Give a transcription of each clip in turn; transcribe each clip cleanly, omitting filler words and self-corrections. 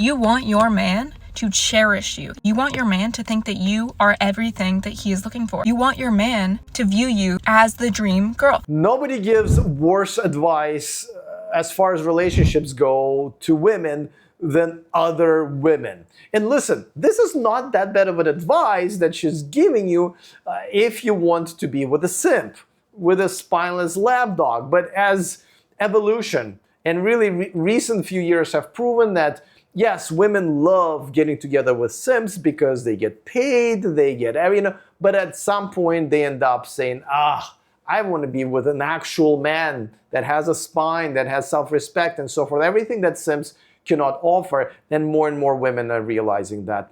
You want your man to cherish you. You want your man to think that you are everything that he is looking for. You want your man to view you as the dream girl. Nobody gives worse advice as far as relationships go to women than other women. And listen, this is not that bad of an advice that she's giving you if you want to be with a simp, with a spineless lap dog. But as evolution and really recent few years have proven that yes, women love getting together with simps because they get paid, they get, but at some point they end up saying, I want to be with an actual man that has a spine, that has self-respect and so forth. Everything that simps cannot offer. And more women are realizing that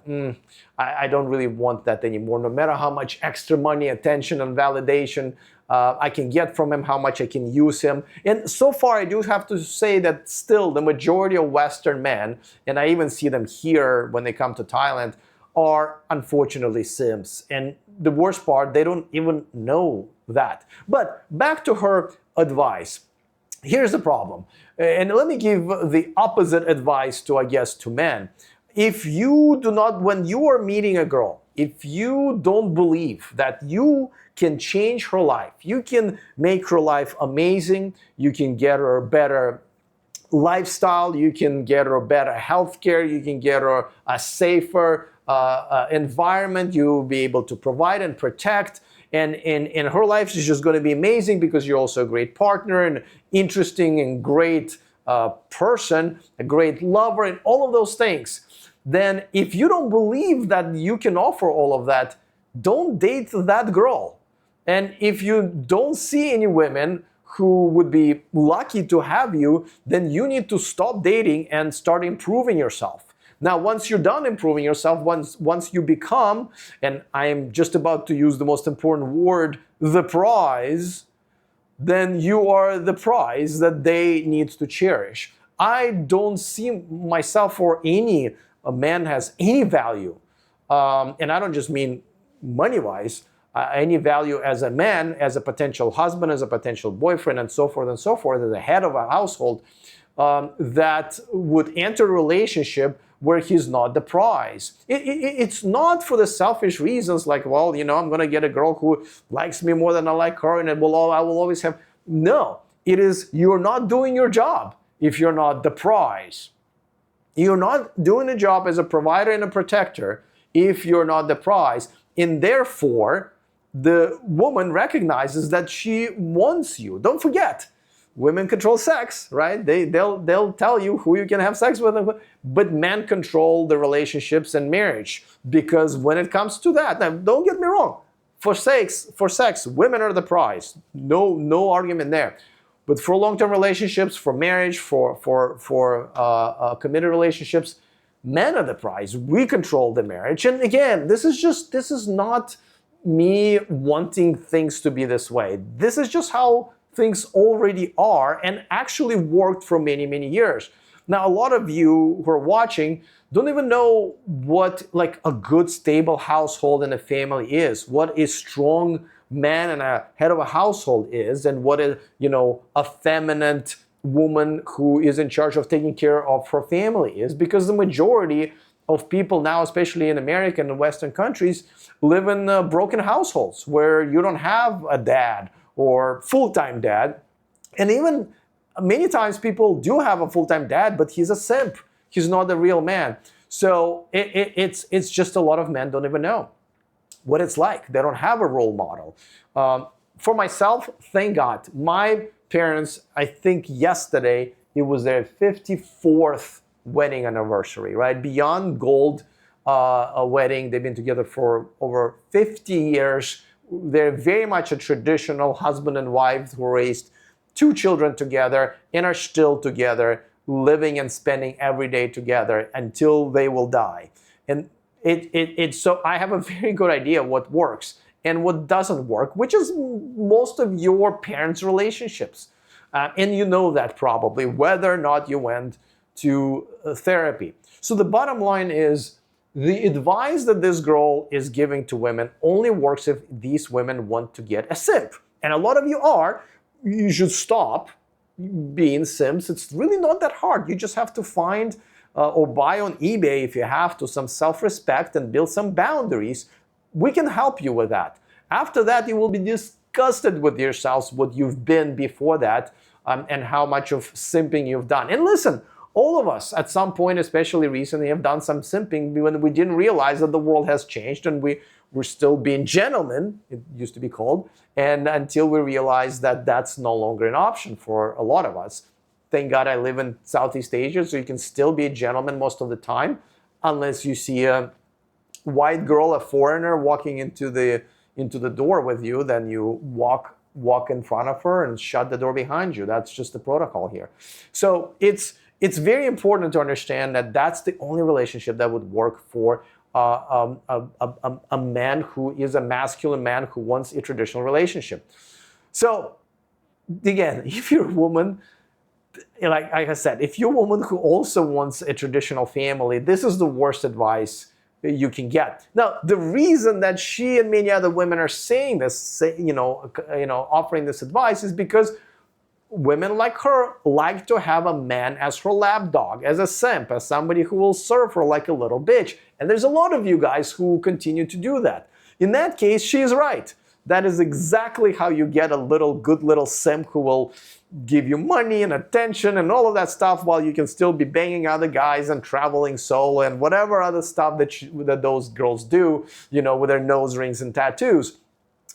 I don't really want that anymore. No matter how much extra money, attention, and validation I can get from him, how much I can use him. And so far, I do have to say that still the majority of Western men, and I even see them here when they come to Thailand, are unfortunately simps. And the worst part, they don't even know that. But back to her advice. Here's the problem. And let me give the opposite advice to, I guess, to men. If you do not, when you are meeting a girl, if you don't believe that you can change her life, you can make her life amazing, you can get her a better lifestyle, you can get her better healthcare, you can get her a safer environment, you'll be able to provide and protect. And in her life, she's just going to be amazing because you're also a great partner and interesting and great person, a great lover, and all of those things. Then if you don't believe that you can offer all of that, don't date that girl. And if you don't see any women who would be lucky to have you, then you need to stop dating and start improving yourself. Now, once you're done improving yourself, once you become, and I am just about to use the most important word, the prize, then you are the prize that they need to cherish. I don't see myself or any man has any value. And I don't just mean money-wise, any value as a man, as a potential husband, as a potential boyfriend, and so forth, as the head of a household, that would enter a relationship where he's not the prize. It's not for the selfish reasons like, well, I'm going to get a girl who likes me more than I like her, and I will always have. No, it is you're not doing your job if you're not the prize. You're not doing a job as a provider and a protector if you're not the prize. And therefore, the woman recognizes that she wants you. Don't forget, women control sex, right? They'll tell you who you can have sex with, but men control the relationships and marriage. Because when it comes to that, now don't get me wrong, for sex, women are the prize. No argument there. But for long-term relationships, for marriage, for committed relationships, men are the prize. We control the marriage. And again, this is not me wanting things to be this way. This is just how things already are and actually worked for many years. Now, a lot of you who are watching don't even know what like a good stable household and a family is, what a strong man and a head of a household is, and what a feminine woman who is in charge of taking care of her family is, because the majority of people now, especially in America and Western countries, live in broken households where you don't have a dad or full-time dad. And even many times people do have a full-time dad, but he's a simp. He's not a real man. So it's just a lot of men don't even know what it's like. They don't have a role model. For myself, thank God, my parents, I think yesterday, it was their 54th wedding anniversary, right? Beyond gold a wedding. They've been together for over 50 years. They're very much a traditional husband and wife who raised 2 children together and are still together, living and spending every day together until they will die. And so I have a very good idea what works and what doesn't work, which is most of your parents' relationships. And you know that probably, whether or not you went to therapy. So the bottom line is, the advice that this girl is giving to women only works if these women want to get a simp. And a lot of you are. You should stop being simps. It's really not that hard. You just have to find or buy on eBay if you have to some self-respect and build some boundaries. We can help you with that. After that, you will be disgusted with yourselves, what you've been before that, and how much of simping you've done. And listen, all of us at some point, especially recently, have done some simping when we didn't realize that the world has changed and we're still being gentlemen, it used to be called, and until we realize that that's no longer an option for a lot of us. Thank God I live in Southeast Asia, so you can still be a gentleman most of the time, unless you see a white girl, a foreigner, walking into the door with you, then you walk in front of her and shut the door behind you. That's just the protocol here. So it's very important to understand that that's the only relationship that would work for a man who is a masculine man who wants a traditional relationship. So again, if you're a woman, like I said, if you're a woman who also wants a traditional family, this is the worst advice you can get. Now, the reason that she and many other women are saying this, offering this advice, is because women like her like to have a man as her lapdog, as a simp, as somebody who will serve her like a little bitch. And there's a lot of you guys who continue to do that. In that case, she is right. That is exactly how you get a good little simp who will give you money and attention and all of that stuff while you can still be banging other guys and traveling solo and whatever other stuff that those girls do, with their nose rings and tattoos.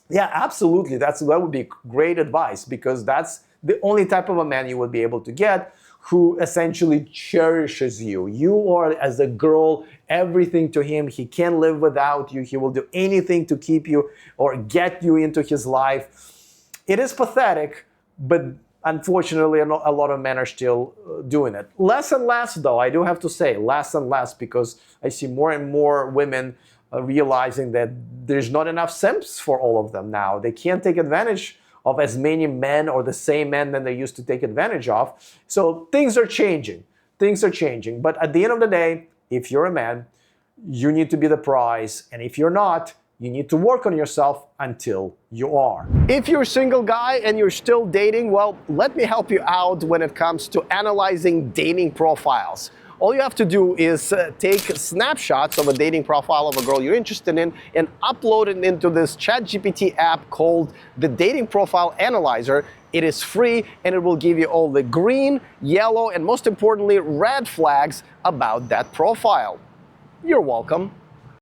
Yeah, absolutely. That would be great advice, because that's the only type of a man you would be able to get who essentially cherishes you. You are, as a girl, everything to him. He can't live without you. He will do anything to keep you or get you into his life. It is pathetic, but unfortunately, a lot of men are still doing it. Less and less, though, I do have to say, less and less, because I see more and more women realizing that there's not enough simps for all of them now. They can't take advantage of as many men or the same men than they used to take advantage of. So things are changing. Things are changing. But at the end of the day, if you're a man, you need to be the prize. And if you're not, you need to work on yourself until you are. If you're a single guy and you're still dating, well, let me help you out when it comes to analyzing dating profiles. All you have to do is take snapshots of a dating profile of a girl you're interested in and upload it into this ChatGPT app called the Dating Profile Analyzer. It is free, and it will give you all the green, yellow, and most importantly, red flags about that profile. You're welcome.